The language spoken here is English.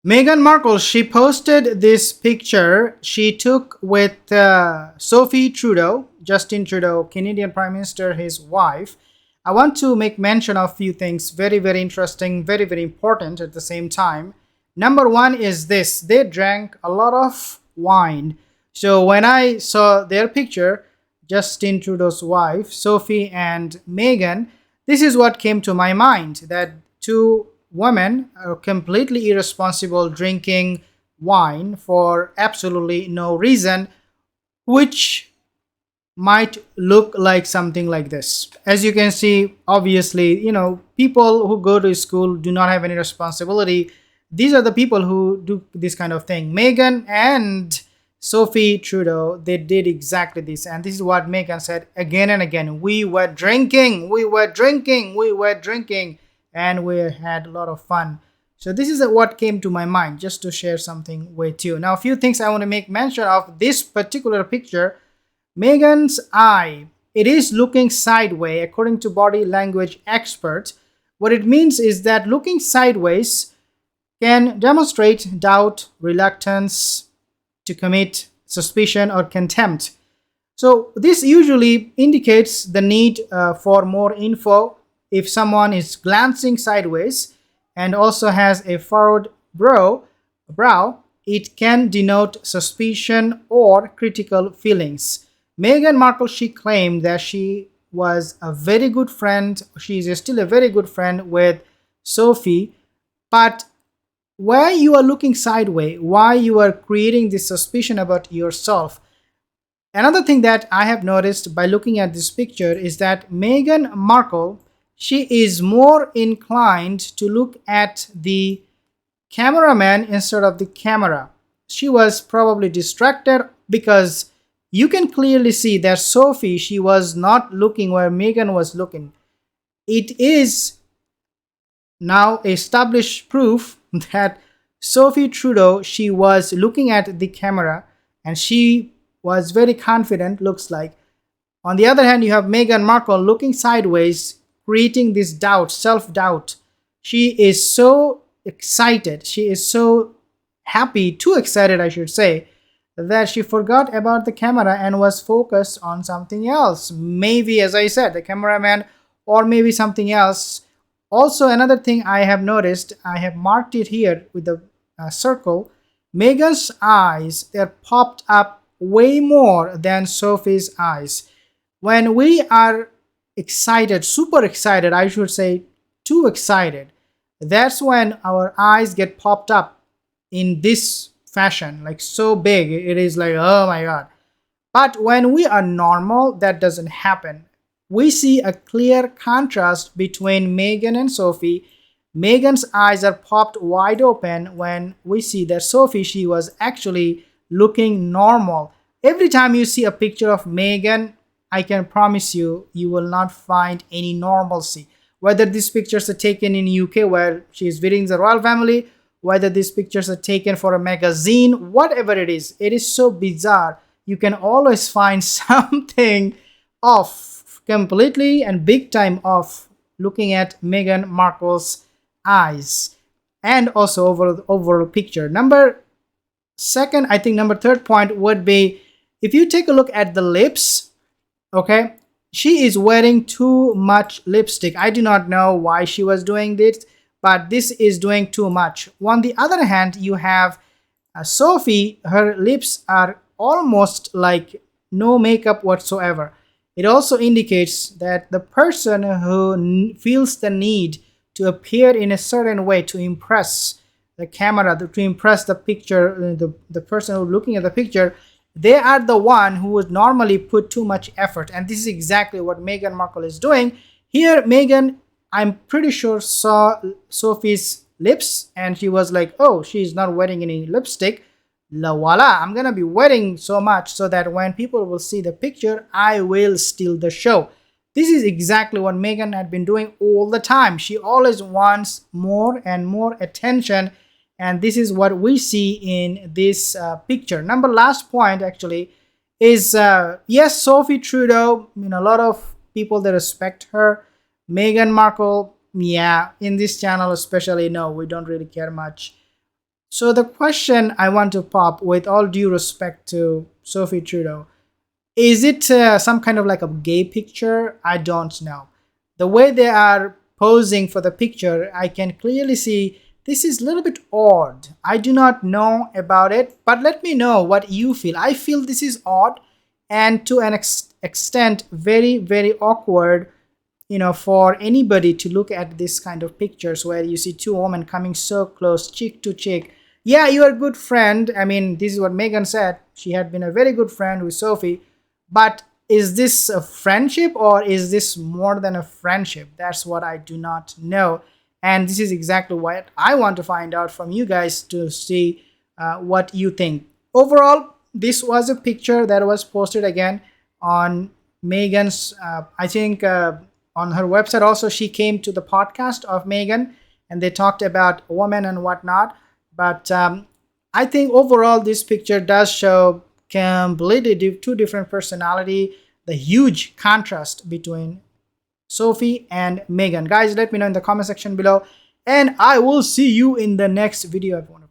Meghan Markle, she posted this picture she took with Sophie Trudeau, Justin Trudeau, Canadian Prime Minister, his wife. I want to make mention of a few things, very, very interesting, very, very important at the same time. Number one is this: they drank a lot of wine. So when I saw their picture, Justin Trudeau's wife, Sophie, and Meghan, this is what came to my mind, that two women are completely irresponsible drinking wine for absolutely no reason, which might look like something like this. As you can see, obviously, people who go to school do not have any responsibility. These are the people who do this kind of thing. Meghan and Sophie Trudeau, they did exactly this. And this is what Meghan said again and again: we were drinking, we were drinking, we were drinking, and we had a lot of fun. So this is what came to my mind, just to share something with you. Now, a few things I want to make mention of this particular picture. Meghan's eye, it is looking sideways according to body language experts. What it means is that looking sideways can demonstrate doubt, reluctance to commit, suspicion, or contempt. So this usually indicates the need for more info. If someone is glancing sideways and also has a furrowed brow, it can denote suspicion or critical feelings. Meghan Markle, she claimed that she was a very good friend. She is still a very good friend with Sophie, but why you are looking sideways, why you are creating this suspicion about yourself. Another thing that I have noticed by looking at this picture is that Meghan Markle, she is more inclined to look at the cameraman instead of the camera. She was probably distracted because you can clearly see that Sophie, she was not looking where Meghan was looking. It is now established proof that Sophie Trudeau, she was looking at the camera and she was very confident, looks like. On the other hand, you have Meghan Markle looking sideways, creating this doubt, self-doubt. She is so excited, she is so happy, too excited I should say, that she forgot about the camera and was focused on something else. Maybe, as I said, the cameraman, or maybe something else. Also, another thing I have noticed, I have marked it here with the circle. Meghan's eyes, they're popped up way more than Sophie's eyes. When we are excited, super excited, I should say, too excited, that's when our eyes get popped up in this fashion, like so big, it is like, oh my god. But when we are normal, that doesn't happen. We see a clear contrast between Meghan and Sophie. Meghan's eyes are popped wide open when we see that Sophie, she was actually looking normal. Every time you see a picture of Meghan, I can promise you, you will not find any normalcy. Whether these pictures are taken in UK where she is visiting the royal family, whether these pictures are taken for a magazine, whatever it is so bizarre. You can always find something off, completely and big time off, looking at Meghan Markle's eyes and also overall picture. Number third point would be, if you take a look at the lips, okay, she is wearing too much lipstick. I do not know why she was doing this, but this is doing too much. On the other hand, you have Sophie, her lips are almost like no makeup whatsoever. It also indicates that the person who feels the need to appear in a certain way to impress the camera, to impress the picture, the person who's looking at the picture, they are the one who would normally put too much effort. And this is exactly what Meghan Markle is doing. Here, Meghan, I'm pretty sure, saw Sophie's lips and she was like, oh, she's not wearing any lipstick. La voila, I'm gonna be wearing so much so that when people will see the picture, I will steal the show. This is exactly what Meghan had been doing all the time. She always wants more and more attention, and this is what we see in this picture. Last point actually is, yes, Sophie Trudeau, a lot of people that respect her. Meghan Markle, yeah, in this channel especially, no, we don't really care much. So the question I want to pop, with all due respect to Sophie Trudeau, is it some kind of like a gay picture? I don't know. The way they are posing for the picture, I can clearly see this is a little bit odd. I do not know about it, but let me know what you feel. I feel this is odd and to an extent very, very awkward, for anybody to look at this kind of pictures where you see two women coming so close, cheek to cheek. Yeah, you are a good friend. I mean, this is what Meghan said. She had been a very good friend with Sophie. But is this a friendship or is this more than a friendship? That's what I do not know. And this is exactly what I want to find out from you guys to see what you think. Overall, this was a picture that was posted again on Meghan's, I think, on her website. Also, she came to the podcast of Meghan and they talked about women and whatnot. But I think overall, this picture does show completely two different personality, the huge contrast between Sophie and Meghan. Guys, let me know in the comment section below, and I will see you in the next video, everyone.